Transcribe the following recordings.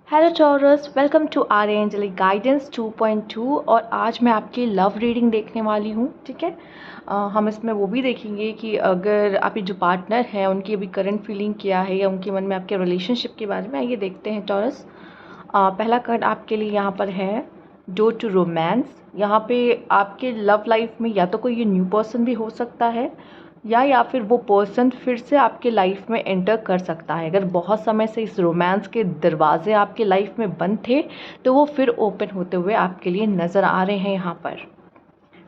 Hello Taurus, welcome to our angelic guidance 2.2। और आज मैं आपकी लव रीडिंग देखने वाली हूँ। ठीक है, हम इसमें वो भी देखेंगे कि अगर आपके जो पार्टनर है उनकी अभी करंट फीलिंग क्या है या उनके मन में आपके रिलेशनशिप के बारे में। आइए देखते हैं टॉरस। पहला कार्ड आपके लिए यहाँ पर है डोर टू रोमांस। यहाँ पे आपके लव लाइफ में या तो कोई ये न्यू पर्सन भी हो सकता है या फिर वो पर्सन फिर से आपके लाइफ में एंटर कर सकता है। अगर बहुत समय से इस रोमांस के दरवाजे आपके लाइफ में बंद थे तो वो फिर ओपन होते हुए आपके लिए नज़र आ रहे हैं यहाँ पर।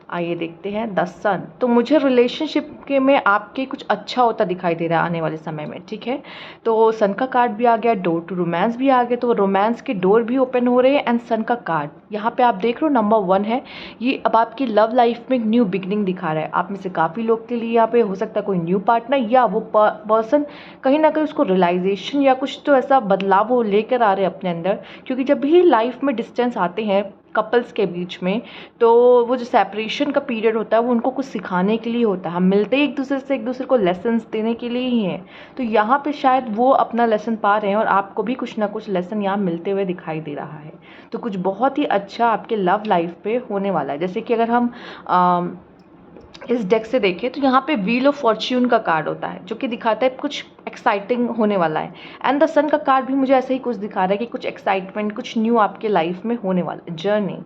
आइए देखते हैं द सन। तो मुझे रिलेशनशिप के में आपके कुछ अच्छा होता दिखाई दे रहा है आने वाले समय में। ठीक है, तो सन का कार्ड भी आ गया, डोर टू रोमांस भी आ गया, तो रोमांस के डोर भी ओपन हो रहे हैं। एंड सन का कार्ड यहाँ पे आप देख रहे हो नंबर 1 है। ये अब आपकी लव लाइफ में एक न्यू बिगनिंग दिखा रहा है। आप में से काफ़ी लोग के लिए यहाँ पे हो सकता है कोई न्यू पार्टनर या वो पर्सन कहीं ना कहीं उसको रियलाइजेशन या कुछ तो ऐसा बदलाव वो लेकर आ रहे हैं अपने अंदर। क्योंकि जब भी लाइफ में डिस्टेंस आते हैं कपल्स के बीच में, तो वो जो सेपरेशन का पीरियड होता है वो उनको कुछ सिखाने के लिए होता है। हम मिलते ही एक दूसरे से एक दूसरे को लेसन्स देने के लिए ही हैं। तो यहाँ पे शायद वो अपना लेसन पा रहे हैं और आपको भी कुछ ना कुछ लेसन यहाँ मिलते हुए दिखाई दे रहा है। तो कुछ बहुत ही अच्छा आपके लव लाइफ पे होने वाला है। जैसे कि अगर हम इस डेक से देखें तो यहाँ पे व्हील ऑफ फॉर्च्यून का कार्ड होता है जो कि दिखाता है कुछ एक्साइटिंग होने वाला है। एंड द सन का कार्ड भी मुझे ऐसे ही कुछ दिखा रहा है कि कुछ एक्साइटमेंट, कुछ न्यू आपके लाइफ में होने वाला है। जर्नी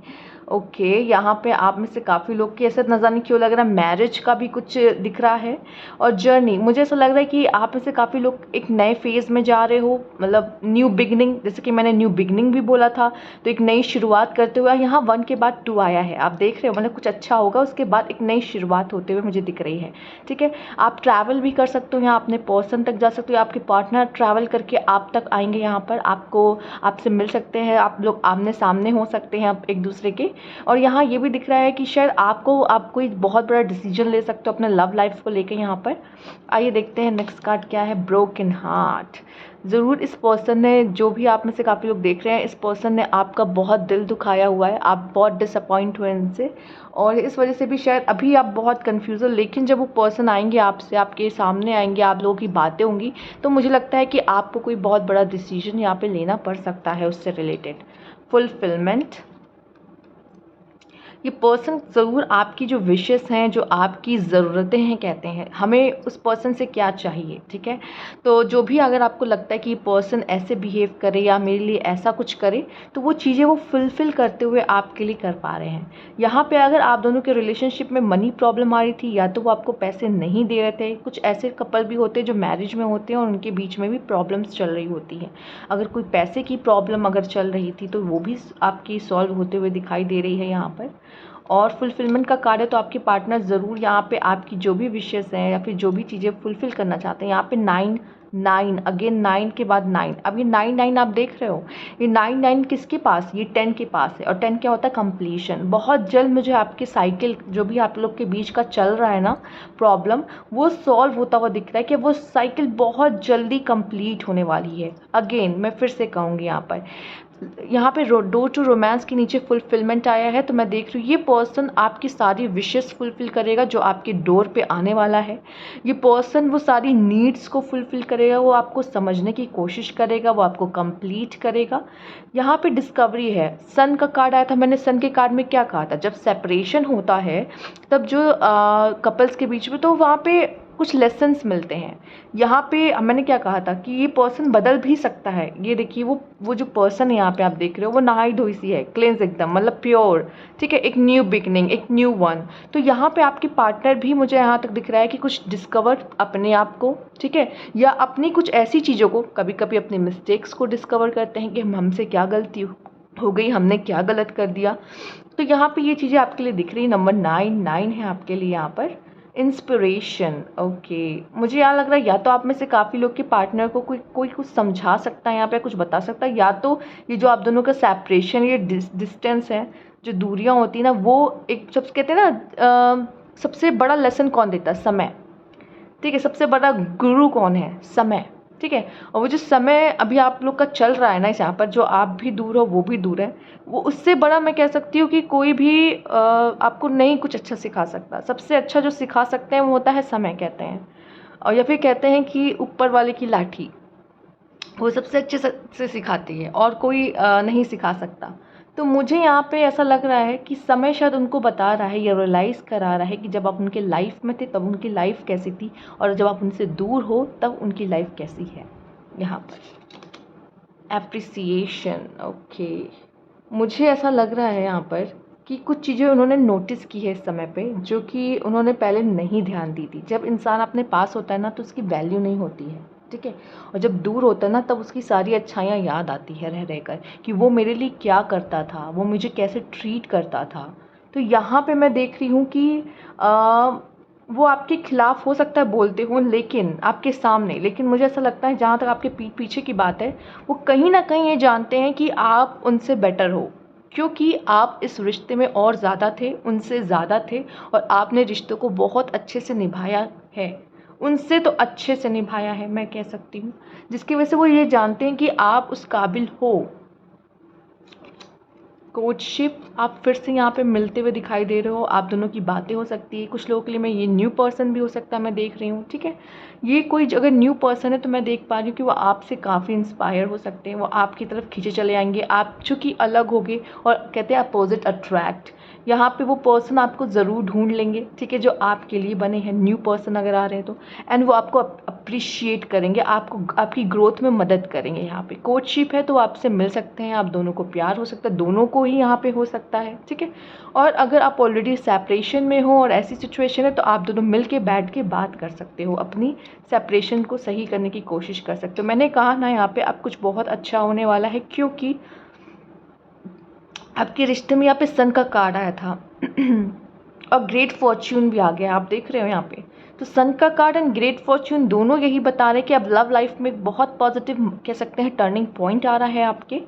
ओके, यहाँ पे आप में से काफ़ी लोग की ऐसा न जाने क्यों लग रहा है मैरिज का भी कुछ दिख रहा है। और जर्नी मुझे ऐसा लग रहा है कि आप में से काफ़ी लोग एक नए फेज़ में जा रहे हो, मतलब न्यू बिगनिंग। जैसे कि मैंने न्यू बिगनिंग भी बोला था, तो एक नई शुरुआत करते हुए यहाँ 1 के बाद 2 आया है। आप देख रहे हो, मतलब कुछ अच्छा होगा उसके बाद एक नई शुरुआत होते हुए मुझे दिख रही है। ठीक है, आप ट्रैवल भी कर सकते हो, यहाँ अपने पर्सन तक जा सकते हो, आपके पार्टनर ट्रैवल करके आप तक आएंगे, यहाँ पर आपको आपसे मिल सकते हैं, आप लोग आमने सामने हो सकते हैं आप एक दूसरे के। और यहाँ ये भी दिख रहा है कि शायद आप कोई बहुत बड़ा डिसीजन ले सकते हो अपने लव लाइफ को लेकर यहाँ पर। आइए देखते हैं नेक्स्ट कार्ड क्या है, ब्रोकन हार्ट। ज़रूर इस पर्सन ने, जो भी आप में से काफ़ी लोग देख रहे हैं, इस पर्सन ने आपका बहुत दिल दुखाया हुआ है। आप बहुत डिसअपॉइंट हुए इनसे और इस वजह से भी शायद अभी आप बहुत कन्फ्यूज़ हो। लेकिन जब वो पर्सन आएंगे आपसे, आपके सामने आएंगे, आप लोगों की बातें होंगी, तो मुझे लगता है कि आपको कोई बहुत बड़ा डिसीजन यहाँ पे लेना पड़ सकता है उससे रिलेटेड। फुलफिलमेंट, ये पर्सन ज़रूर आपकी जो विशेस हैं, जो आपकी ज़रूरतें हैं, कहते हैं हमें उस पर्सन से क्या चाहिए। ठीक है, तो जो भी अगर आपको लगता है कि ये पर्सन ऐसे बिहेव करे या मेरे लिए ऐसा कुछ करे, तो वो चीज़ें वो फुलफ़िल करते हुए आपके लिए कर पा रहे हैं। यहाँ पे अगर आप दोनों के रिलेशनशिप में मनी प्रॉब्लम आ रही थी या तो वो आपको पैसे नहीं दे रहे थे, कुछ ऐसे कपल भी होते हैं जो मैरिज में होते हैं और उनके बीच में भी प्रॉब्लम्स चल रही होती हैं। अगर कोई पैसे की प्रॉब्लम अगर चल रही थी तो वो भी आपकी सॉल्व होते हुए दिखाई दे रही है यहाँ पर। और फुलफिलमेंट का कार्ड है, तो आपके पार्टनर ज़रूर यहाँ पे आपकी जो भी विशेस हैं या फिर जो भी चीज़ें फुलफ़िल करना चाहते हैं। यहाँ पे 9 9 अगेन 9 के बाद 9। अब ये 9 9 आप देख रहे हो, ये 9 9 किसके पास, ये 10 के पास है। और 10 क्या होता है, कंप्लीशन। बहुत जल्द मुझे आपके साइकिल जो भी आप लोग के बीच का चल रहा है ना प्रॉब्लम, वो सॉल्व होता हुआ दिख रहा है कि वो साइकिल बहुत जल्दी कंप्लीट होने वाली है। अगेन मैं फिर से कहूँगी यहाँ पे डोर टू रोमांस के नीचे फुलफिलमेंट आया है। तो मैं देख रही हूँ ये पर्सन आपकी सारी विशेस फुलफिल करेगा जो आपके डोर पे आने वाला है। ये पर्सन वो सारी नीड्स को फुलफिल करेगा, वो आपको समझने की कोशिश करेगा, वो आपको कंप्लीट करेगा। यहाँ पे डिस्कवरी है। सन का कार्ड आया था, मैंने सन के कार्ड में क्या कहा था, जब सेपरेशन होता है तब जो कपल्स के बीच में, तो वहाँ पे कुछ लेसन्स मिलते हैं। यहाँ पे मैंने क्या कहा था कि ये पर्सन बदल भी सकता है। ये देखिए वो जो पर्सन है यहाँ पे आप देख रहे हो, वो नहाई धोई सी है, क्लींस एकदम, मतलब प्योर। ठीक है, एक न्यू बिगनिंग, एक न्यू वन। तो यहाँ पे आपके पार्टनर भी मुझे यहाँ तक दिख रहा है कि कुछ डिस्कवर अपने आप को, ठीक है, या अपनी कुछ ऐसी चीज़ों को, कभी कभी अपनी मिस्टेक्स को डिस्कवर करते हैं कि हमसे क्या गलती हो गई, हमने क्या गलत कर दिया। तो यहाँ पे ये चीज़ें आपके लिए दिख रही है। नंबर 9 9 है आपके लिए यहाँ पर। इंस्पिरेशन ओके, मुझे यहाँ लग रहा है या तो आप में से काफ़ी लोग के पार्टनर को कोई कुछ समझा सकता है यहाँ पे, कुछ बता सकता है, या तो ये जो आप दोनों का सेपरेशन, ये डिस्टेंस है, जो दूरियाँ होती है ना, वो एक सब कहते हैं ना, सबसे बड़ा लेसन कौन देता है, समय। ठीक है, सबसे बड़ा गुरु कौन है, समय। ठीक है, और वो जो समय अभी आप लोग का चल रहा है ना, इस यहाँ पर जो आप भी दूर हो वो भी दूर है, वो उससे बड़ा मैं कह सकती हूँ कि कोई भी आपको नहीं कुछ अच्छा सिखा सकता। सबसे अच्छा जो सिखा सकते हैं वो होता है समय, कहते हैं। और या फिर कहते हैं कि ऊपर वाले की लाठी। वो सबसे अच्छे से सिखाती है और कोई नहीं सिखा सकता। तो मुझे यहाँ पे ऐसा लग रहा है कि समय शायद उनको बता रहा है या रियलाइज़ करा रहा है कि जब आप उनके लाइफ में थे तब उनकी लाइफ कैसी थी और जब आप उनसे दूर हो तब उनकी लाइफ कैसी है। यहाँ पर एप्रिसिएशन, ओके, मुझे ऐसा लग रहा है यहाँ पर कि कुछ चीज़ें उन्होंने नोटिस की है इस समय पे जो कि उन्होंने पहले नहीं ध्यान दी थी। जब इंसान अपने पास होता है ना तो उसकी वैल्यू नहीं होती है, ठीक है? और जब दूर होता है ना तब उसकी सारी अच्छाइयाँ याद आती है रह रहकर कि वो मेरे लिए क्या करता था, वो मुझे कैसे ट्रीट करता था। तो यहाँ पे मैं देख रही हूँ कि अ, वो आपके खिलाफ हो सकता है बोलते हो लेकिन आपके सामने, लेकिन मुझे ऐसा लगता है जहाँ तक आपके पीठ पीछे की बात है, वो कहीं न कहीं ये जानते हैं कि आप उनसे बेटर हो। क्योंकि आप इस रिश्ते में और ज़्यादा थे, उनसे ज़्यादा थे और आपने रिश्तों को बहुत अच्छे से निभाया है। उनसे तो अच्छे से निभाया है मैं कह सकती हूँ, जिसकी वजह से वो ये जानते हैं कि आप उस काबिल हो। कोर्टशिप, आप फिर से यहाँ पे मिलते हुए दिखाई दे रहे हो, आप दोनों की बातें हो सकती है, कुछ लोगों के लिए मैं ये न्यू पर्सन भी हो सकता है, मैं देख रही हूँ, ठीक है? ये कोई अगर न्यू पर्सन है तो मैं देख पा रही हूँ कि वो आपसे काफ़ी इंस्पायर हो सकते हैं, वो आपकी तरफ खींचे चले आएंगे, आप चूँकि अलग होगे और कहते हैं अपोजिट अट्रैक्ट, यहाँ पे वो पर्सन आपको ज़रूर ढूंढ लेंगे, ठीक है, जो आपके लिए बने हैं, न्यू पर्सन अगर आ रहे हैं तो। एंड वो आपको अप्रिशिएट करेंगे, आपको आपकी ग्रोथ में मदद करेंगे। यहाँ पे कोर्टशिप है तो वो आपसे मिल सकते हैं, आप दोनों को प्यार हो सकता है, दोनों को ही यहाँ पे हो सकता है, ठीक है? और अगर आप ऑलरेडी सेपरेशन में हो और ऐसी सिचुएशन है तो आप दोनों मिल के बैठ के बात कर सकते हो, अपनी सेपरेशन को सही करने की कोशिश कर सकते हो। मैंने कहा ना यहाँ पे अब कुछ बहुत अच्छा होने वाला है क्योंकि आपके रिश्ते में यहाँ पे सन का कार्ड आया था और ग्रेट फॉर्च्यून भी आ गया, आप देख रहे हो यहाँ पे। तो सन का कार्ड एंड ग्रेट फॉर्च्यून दोनों यही बता रहे हैं कि अब लव लाइफ में बहुत पॉजिटिव कह सकते हैं टर्निंग पॉइंट आ रहा है आपके।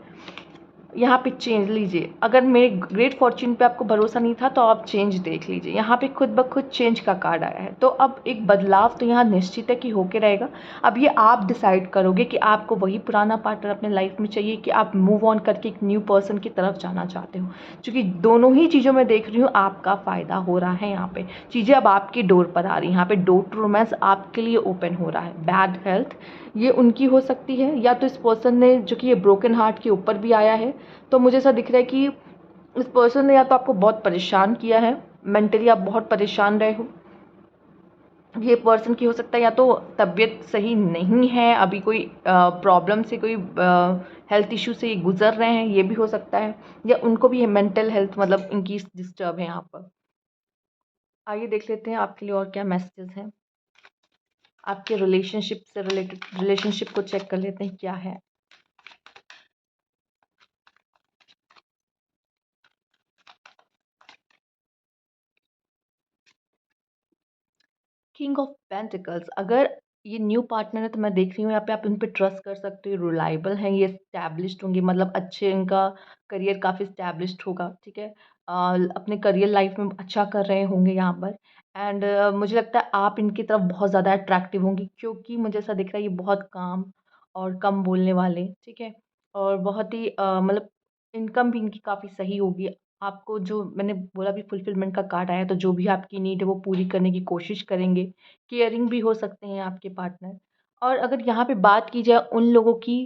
यहाँ पे चेंज लीजिए, अगर मेरे ग्रेट फॉर्च्यून पे आपको भरोसा नहीं था तो आप चेंज देख लीजिए, यहाँ पे खुद ब खुद चेंज का कार्ड आया है। तो अब एक बदलाव तो यहाँ निश्चित है कि होके रहेगा। अब ये आप डिसाइड करोगे कि आपको वही पुराना पार्टनर अपने लाइफ में चाहिए कि आप मूव ऑन करके एक न्यू पर्सन की तरफ जाना चाहते हो। क्योंकि दोनों ही चीज़ों में देख रही हूँ आपका फ़ायदा हो रहा है, यहाँ पे चीज़ें अब आपकी डोर पर आ रही हैं, यहाँ पे डोर टू रोमांस आपके लिए ओपन हो रहा है। बैड हेल्थ ये उनकी हो सकती है या तो इस पर्सन ने जो कि ये ब्रोकन हार्ट के ऊपर भी आया है, तो मुझे ऐसा दिख रहा है कि इस पर्सन ने या तो आपको बहुत परेशान किया है, मेंटली आप बहुत परेशान रहे हो। ये पर्सन की हो सकता है या तो तबीयत सही नहीं है, अभी कोई प्रॉब्लम से, कोई हेल्थ इशू से ये गुजर रहे हैं, ये भी हो सकता है, या उनको भी मेंटल हेल्थ मतलब इनकी डिस्टर्ब है यहाँ पर। आइए देख लेते हैं आपके लिए और क्या मैसेजेस हैं। आपके रिलेशनशिप से रिलेटेड रिलेशनशिप को चेक कर लेते हैं क्या है। किंग ऑफ पेंटिकल्स, अगर ये न्यू पार्टनर है तो मैं देख रही हूँ यहाँ पे आप इन पे ट्रस्ट कर सकते हो, रिलायबल हैं, ये एस्टैब्लिश्ड होंगे, मतलब अच्छे, इनका करियर काफ़ी एस्टैब्लिश्ड होगा, ठीक है? अपने करियर लाइफ में अच्छा कर रहे होंगे यहाँ पर। एंड मुझे लगता है आप इनकी तरफ बहुत ज़्यादा अट्रैक्टिव होंगी क्योंकि मुझे ऐसा दिख रहा है ये बहुत काम और कम बोलने वाले, ठीक है? और बहुत ही मतलब इनकम भी इनकी काफ़ी सही होगी। आपको जो मैंने बोला भी फुलफिलमेंट का कार्ड आया, तो जो भी आपकी नीड है वो पूरी करने की कोशिश करेंगे। केयरिंग भी हो सकते हैं आपके पार्टनर। और अगर यहाँ पे बात की जाए उन लोगों की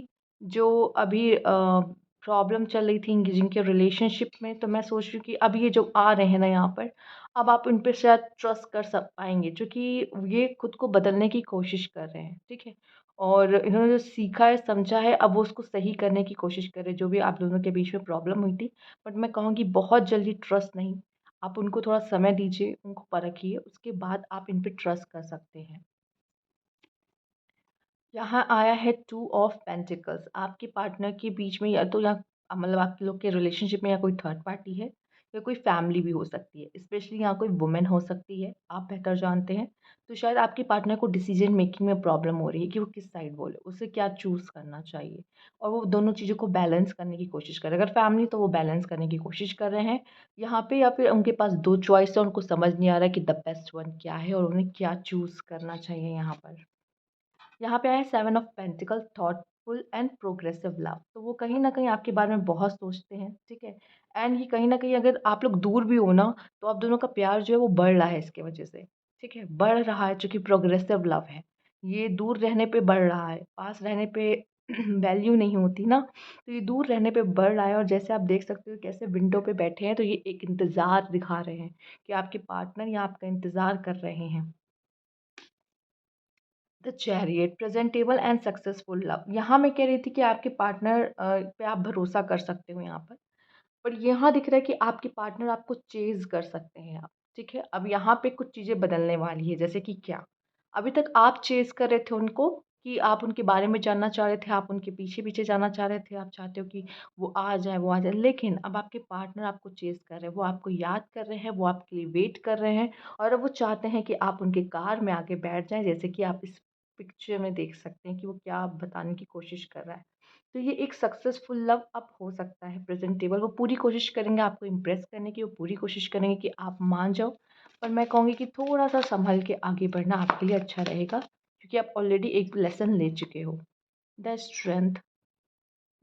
जो अभी प्रॉब्लम चल रही थी जिनके रिलेशनशिप में, तो मैं सोच रही हूँ कि अब ये जो आ रहे हैं ना यहाँ पर, अब आप उन पे शायद ट्रस्ट कर सक पाएँगे क्योंकि ये खुद को बदलने की कोशिश कर रहे हैं, ठीक है? और इन्होंने जो सीखा है, समझा है, अब वो उसको सही करने की कोशिश कर रहे हैं, जो भी आप दोनों के बीच में प्रॉब्लम हुई थी। बट मैं कहूँगी बहुत जल्दी ट्रस्ट नहीं, आप उनको थोड़ा समय दीजिए, उनको परखिए, उसके बाद आप इन पे ट्रस्ट कर सकते हैं। यहाँ आया है टू ऑफ पेंटिकल्स, आपके पार्टनर के बीच में या तो यहाँ मतलब आपके लोग के रिलेशनशिप में या कोई थर्ड पार्टी है या कोई फैमिली भी हो सकती है, स्पेशली यहाँ कोई वुमेन हो सकती है, आप बेहतर जानते हैं। तो शायद आपके पार्टनर को डिसीजन मेकिंग में प्रॉब्लम हो रही है कि वो किस साइड बोले, उसे क्या चूज़ करना चाहिए, और वो दोनों चीज़ों को बैलेंस करने की कोशिश कर रहे हैं। अगर फैमिली तो वो बैलेंस करने की कोशिश कर रहे हैं यहाँ पे, या फिर उनके पास दो चॉइस है, उनको समझ नहीं आ रहा है कि द बेस्ट वन क्या है और उन्हें क्या चूज़ करना चाहिए यहाँ पर। यहाँ पे आया है seven of pentacle, thoughtful and progressive love, तो वो कहीं न कहीं आपके बारे में बहुत सोचते हैं, ठीक है? एंड ये कहीं न कहीं अगर आप लोग दूर भी हो ना, तो आप दोनों का प्यार जो है वो बढ़ रहा है इसकी वजह से, ठीक है? बढ़ रहा है, चूँकि प्रोग्रेसिव लव है। ये दूर रहने पे बढ़ रहा है, पास रहने पे वैल्यू नहीं होती ना, तो ये दूर रहने पे बढ़ रहा है। और जैसे आप देख सकते हो कैसे विंडो पे बैठे हैं, तो ये एक इंतज़ार दिखा रहे हैं कि आपके पार्टनर या आपका इंतज़ार कर रहे हैं। The chariot presentable and successful love, यहाँ मैं कह रही थी कि आपके पार्टनर पे आप भरोसा कर सकते हो यहाँ पर यहाँ दिख रहा है कि आपके पार्टनर आपको चेज़ कर सकते हैं आप, ठीक है? अब यहाँ पे कुछ चीज़ें बदलने वाली है, जैसे कि क्या? अभी तक आप चेज़ कर रहे थे उनको कि आप उनके बारे में जानना चाह रहे थे, आप उनके पीछे-पीछे जाना चाह रहे थे, आप चाहते हो कि वो आ जाए। लेकिन अब आपके पार्टनर आपको चेज़ कर रहे हैं, वो आपको याद कर रहे हैं, वो आपके लिए वेट कर रहे हैं और अब वो चाहते हैं कि आप उनके कार में आके बैठ जाएँ, जैसे कि आप इस पिक्चर में देख सकते हैं कि वो क्या बताने की कोशिश कर रहा है। तो ये एक सक्सेसफुल लव अप हो सकता है प्रेजेंटेबल। वो पूरी कोशिश करेंगे आपको इम्प्रेस करने की, वो पूरी कोशिश करेंगे कि आप मान जाओ। पर मैं कहूँगी कि थोड़ा-सा सँभल के आगे बढ़ना आपके लिए अच्छा रहेगा, क्योंकि आप ऑलरेडी एक लेसन ले चुके हो। द स्ट्रेंथ,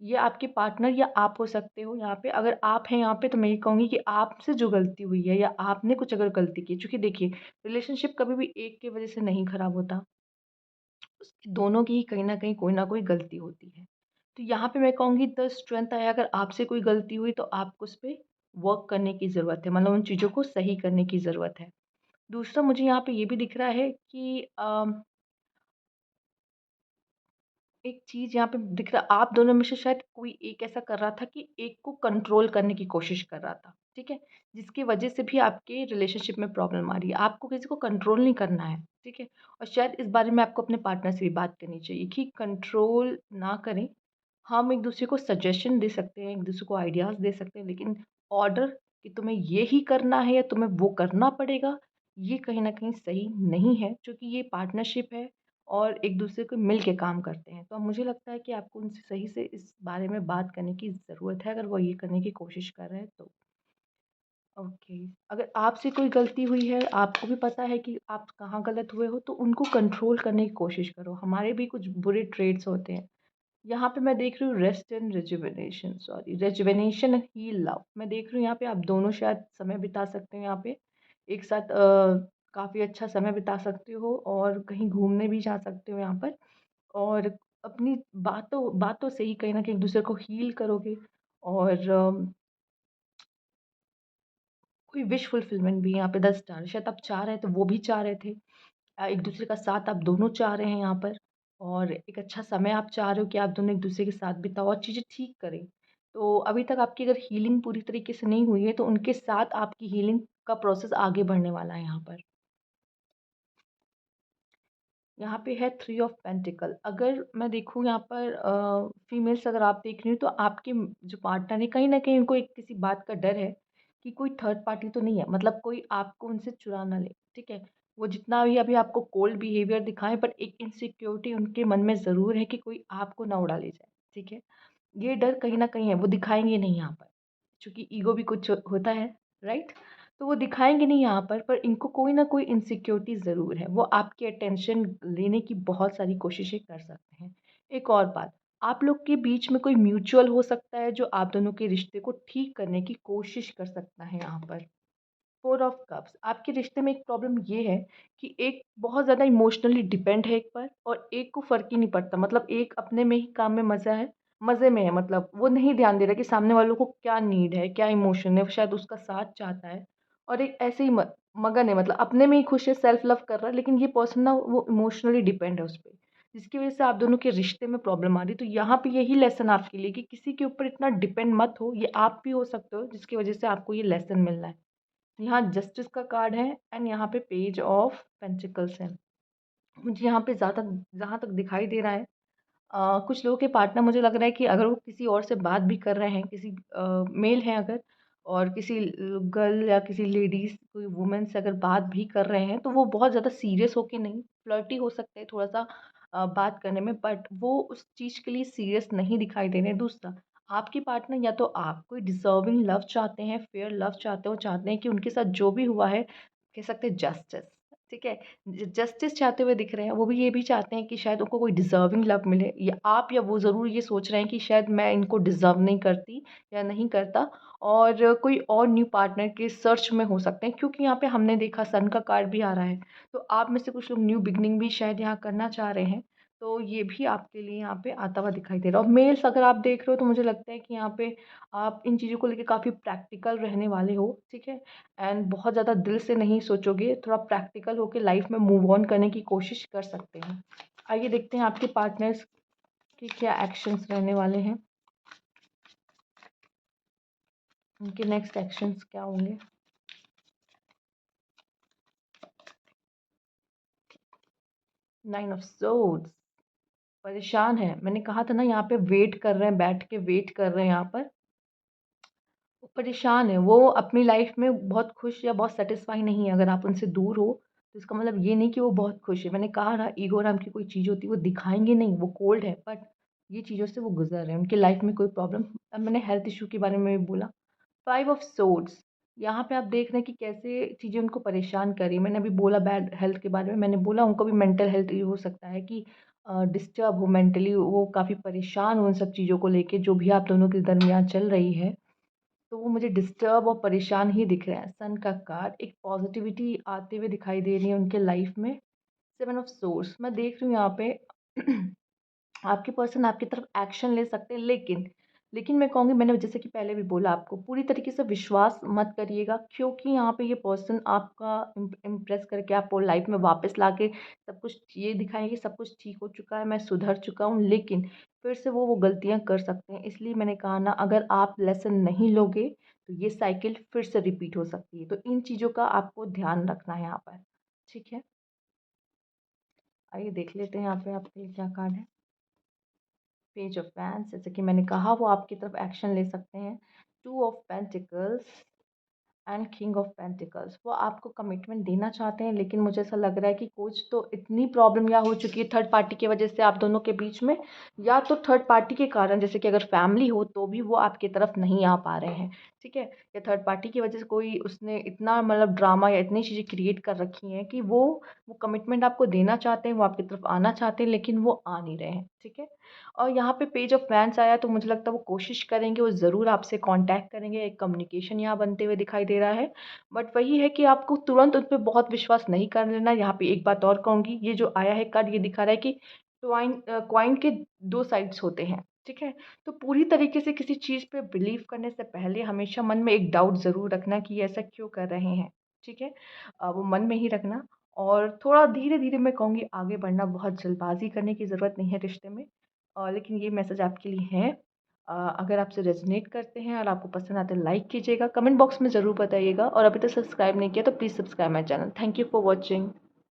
ये आपके पार्टनर या आप हो सकते हो यहाँ पे। अगर आप हैं यहाँ पे तो मैं ये कहूँगी कि आपसे जो गलती हुई है या आपने कुछ अगर गलती की, चूँकि देखिए रिलेशनशिप कभी भी एक की वज़ह से नहीं ख़राब होता। दोनों की ही कहीं न कहीं कोई न कोई गलती होती है। तो यहाँ पे मैं कहूँगी द स्ट्रेंथ है, अगर आपसे कोई गलती हुई तो आपको उस पे वर्क करने की ज़रूरत है, मतलब उन चीज़ों को सही करने की ज़रूरत है। दूसरा मुझे यहाँ पे ये भी दिख रहा है कि एक चीज़ यहाँ पे दिख रहा, आप दोनों में से शायद कोई एक ऐसा कर रहा था कि एक को कंट्रोल करने की कोशिश कर रहा था, ठीक है? जिसकी वजह से भी आपके रिलेशनशिप में प्रॉब्लम आ रही है। आपको किसी को कंट्रोल नहीं करना है, ठीक है? और शायद इस बारे में आपको अपने पार्टनर से भी बात करनी चाहिए कि कंट्रोल ना करें। हम एक-दूसरे को सजेशन दे सकते हैं, एक-दूसरे को आइडियाज़ दे सकते हैं, लेकिन ऑर्डर कि तुम्हें ये ही करना है या तुम्हें वो करना पड़ेगा, ये कहीं न कहीं सही नहीं है, क्योंकि ये पार्टनरशिप है और एक-दूसरे को मिल के काम करते हैं। तो अब मुझे लगता है कि आपको उनसे सही से इस बारे में बात करने की ज़रूरत है, अगर वो ये करने की कोशिश कर रहे हैं तो। ओके, अगर आपसे कोई गलती हुई है, आपको भी पता है कि आप कहाँ गलत हुए हो, तो उनको कंट्रोल करने की कोशिश करो। हमारे भी कुछ बुरे ट्रेड्स होते हैं। यहाँ पे मैं देख रही हूँ rest and rejuvenation, sorry rejuvenation and heal love. मैं देख रही हूँ यहाँ पे आप दोनों शायद समय बिता सकते हो यहाँ पे एक साथ, काफ़ी अच्छा समय बिता सकते हो और कहीं घूमने भी जा सकते हो यहाँ पर। और अपनी बातों बातों से ही कहीं न कहीं एक दूसरे को हील करोगे। और कोई विश फुलफिलमेंट भी यहाँ पे 10 स्टार, शायद आप चाह रहे थे, वो भी चाह रहे थे। एक दूसरे का साथ आप दोनों चाह रहे हैं यहाँ पर। और एक अच्छा समय आप चाह रहे हो कि आप दोनों एक दूसरे के साथ बिताओ और चीज़ें ठीक करें। तो अभी तक आपकी अगर हीलिंग पूरी तरीके से नहीं हुई है, तो उनके साथ आपकी हीलिंग का प्रोसेस आगे बढ़ने वाला है यहाँ पर। यहाँ पे है थ्री ऑफ पेंटिकल। अगर मैं देखूँ यहाँ पर फीमेल्स अगर आप देख रही हो, तो आपके जो पार्टनर है कहीं न कहीं उनको एक किसी बात का डर है कि कोई थर्ड पार्टी तो नहीं है, मतलब कोई आपको उनसे चुरा ना ले, ठीक है? वो जितना भी अभी आपको कोल्ड बिहेवियर दिखाएँ, पर एक इनसिक्योरिटी उनके मन में ज़रूर है कि कोई आपको ना उड़ा ले जाए, ठीक है? ये डर कहीं न कहीं है, वो दिखाएँगे नहीं यहाँ पर, चूँकि ईगो भी कुछ होता है, राइट? तो वो दिखाएँगे नहीं यहाँ पर इनको कोई न कोई इनसिक्योरिटी ज़रूर है। वो आपकी अटेंशन लेने की बहुत सारी कोशिशें कर सकते हैं। एक और बात, आप लोग के बीच में कोई म्यूचुअल हो सकता है जो आप दोनों के रिश्ते को ठीक करने की कोशिश कर सकता है यहाँ पर। फोर ऑफ कप्स, आपके रिश्ते में एक प्रॉब्लम ये है कि एक बहुत ज़्यादा इमोशनली डिपेंड है एक पर और एक को फ़र्क ही नहीं पड़ता, मतलब एक अपने में ही काम में मज़े में है, मतलब वो नहीं ध्यान दे रहा कि सामने वालों को क्या नीड है, क्या इमोशन है, वो शायद उसका साथ चाहता है और एक ऐसे ही मगन है, मतलब अपने में ही खुश है, सेल्फ लव कर रहा है, लेकिन ये पर्सन ना वो इमोशनली डिपेंड है उस पे, जिसकी वज़ह से आप दोनों के रिश्ते में प्रॉब्लम आ रही है। तो यहाँ पे यही लेसन आपके लिए कि किसी के ऊपर इतना डिपेंड मत हो, ये आप भी हो सकते हो जिसकी वज़ह से आपको ये लेसन मिल रहा है। यहाँ जस्टिस का कार्ड है एंड यहाँ पे पेज ऑफ पेंटिकल्स है। मुझे यहाँ पे ज़्यादा जहाँ तक दिखाई दे रहा है, कुछ लोगों के पार्टनर मुझे लग रहा है कि अगर वो किसी और से बात भी कर रहे हैं, किसी मेल हैं अगर और किसी गर्ल या किसी लेडीज़ कोई वुमन से अगर बात भी कर रहे हैं, तो वो बहुत ज़्यादा सीरियस होके नहीं, फ्लर्टी हो सकते हैं थोड़ा-सा बात करने में, बट वो उस चीज़ के लिए सीरियस नहीं दिखाई दे रहे हैं। दूसरा, आपके पार्टनर या तो आप कोई डिज़र्विंग लव चाहते हैं, फेयर लव चाहते हो, चाहते हैं कि उनके साथ जो भी हुआ है, कह सकते हैं जस्टिस, ठीक है? जस्टिस चाहते हुए दिख रहे हैं, वो भी ये भी चाहते हैं कि शायद उनको कोई डिज़र्विंग लव मिले, या आप या वो ज़रूर ये सोच रहे हैं कि शायद मैं इनको डिज़र्व नहीं करती या नहीं करता और कोई और न्यू पार्टनर के सर्च में हो सकते हैं, क्योंकि यहाँ पे हमने देखा सन का कार्ड भी आ रहा है। तो आप में से कुछ लोग न्यू बिगिनिंग भी शायद यहाँ करना चाह रहे हैं। तो ये भी आपके लिए यहाँ पे आता हुआ दिखाई दे रहा है। और मेल्स अगर आप देख रहे हो तो मुझे लगता है कि यहाँ पे आप इन चीज़ों को लेके काफ़ी प्रैक्टिकल रहने वाले हो, ठीक है? एंड बहुत ज़्यादा दिल से नहीं सोचोगे, थोड़ा प्रैक्टिकल होके लाइफ़ में मूव ऑन करने की कोशिश कर सकते हैं। आइए देखते हैं आपके पार्टनर्स के क्या एक्शंस रहने वाले हैं। उनके नेक्स्ट एक्शंस क्या होंगे? 9 ऑफ सोर्ड्स, परेशान है। मैंने कहा था ना यहाँ पे वेट कर रहे हैं, बैठ के वेट कर रहे हैं यहाँ पर। वो परेशान है, वो अपनी लाइफ में बहुत खुश या बहुत सैटिस्फाई नहीं है। अगर आप उनसे दूर हो, तो इसका मतलब ये नहीं कि वो बहुत खुश है। मैंने कहा ना, ईगो नाम की कोई चीज़ होती है, वो दिखाएँगे नहीं, वो कोल्ड है, बट ये चीज़ों से वो गुज़र रहे हैं। उनकी लाइफ में कोई प्रॉब्लम, अब मैंने हेल्थ इश्यू के बारे में भी बोला। 5 ऑफ सोर्ड्स, यहाँ पे आप देख रहे हैं कि कैसे चीज़ें उनको परेशान कर रही हैं। मैंने अभी बोला बैड हेल्थ के बारे में, मैंने बोला उनको भी मेंटल हेल्थ ये हो सकता है कि डिस्टर्ब हो मेंटली, वो काफ़ी परेशान हो उन सब चीज़ों को लेके, जो भी आप दोनों के दरमियान चल रही है। तो वो मुझे डिस्टर्ब और परेशान ही दिख रहे हैं। सन का कार्ड, एक पॉज़िटिविटी आते हुए दिखाई दे रही है उनके लाइफ में। 7 ऑफ सोर्ड्स, मैं देख रही हूँ यहाँ पे आपके पर्सन आपकी तरफ एक्शन ले सकते हैं, लेकिन मैं कहूँगी, मैंने जैसे कि पहले भी बोला आपको, पूरी तरीके से विश्वास मत करिएगा, क्योंकि यहाँ पे ये पर्सन आपका इम्प्रेस करके आपको लाइफ में वापस लाके सब कुछ ये दिखाएंगे, सब कुछ ठीक हो चुका है, मैं सुधर चुका हूँ, लेकिन फिर से वो गलतियाँ कर सकते हैं। इसलिए मैंने कहा ना, अगर आप लेसन नहीं लोगे तो ये साइकिल फिर से रिपीट हो सकती है। तो इन चीज़ों का आपको ध्यान रखना है यहाँ पर, ठीक है? आइए देख लेते हैं यहाँ पे आपके लिए क्या कार्ड है। पेज ऑफ वैंस, जैसे कि मैंने कहा, वो आपकी तरफ एक्शन ले सकते हैं। 2 of pentacles and king of pentacles, वो आपको कमिटमेंट देना चाहते हैं, लेकिन मुझे ऐसा लग रहा है कि कुछ तो इतनी प्रॉब्लम या हो चुकी है थर्ड पार्टी की वजह से आप दोनों के बीच में, या तो थर्ड पार्टी के कारण, जैसे कि अगर फैमिली हो तो भी वो आपकी तरफ नहीं आ पा रहे हैं, ठीक है? या थर्ड पार्टी की वजह से कोई उसने इतना मतलब ड्रामा या इतनी चीज़ें क्रिएट कर रखी हैं कि वो कमिटमेंट आपको देना चाहते हैं, वो आपकी तरफ आना चाहते हैं, लेकिन वो आ नहीं रहे हैं, ठीक है? और यहाँ पे पेज ऑफ वैंस आया, तो मुझे लगता है वो कोशिश करेंगे, वो ज़रूर आपसे कांटेक्ट करेंगे, एक कम्युनिकेशन यहाँ बनते हुए दिखाई दे रहा है। बट वही है कि आपको तुरंत उन पे बहुत विश्वास नहीं कर लेना। यहाँ पे एक बात और कहूँगी, ये जो आया है कार्ड, ये दिखा रहा है कि कॉइन के 2 साइड्स होते हैं, ठीक है? तो पूरी तरीके से किसी चीज़ पे बिलीव करने से पहले हमेशा मन में एक डाउट ज़रूर रखना कि ये ऐसा क्यों कर रहे हैं, ठीक है? वो मन में ही रखना, और थोड़ा धीरे-धीरे मैं कहूँगी आगे बढ़ना, बहुत जल्दबाज़ी करने की ज़रूरत नहीं है रिश्ते में। लेकिन ये मैसेज आपके लिए है। अगर आपसे रेज़ोनेट करते हैं और आपको पसंद आते हैं, लाइक कीजिएगा, कमेंट बॉक्स में ज़रूर बताइएगा, और अभी तक सब्सक्राइब नहीं किया तो please subscribe my channel. Thank you for watching.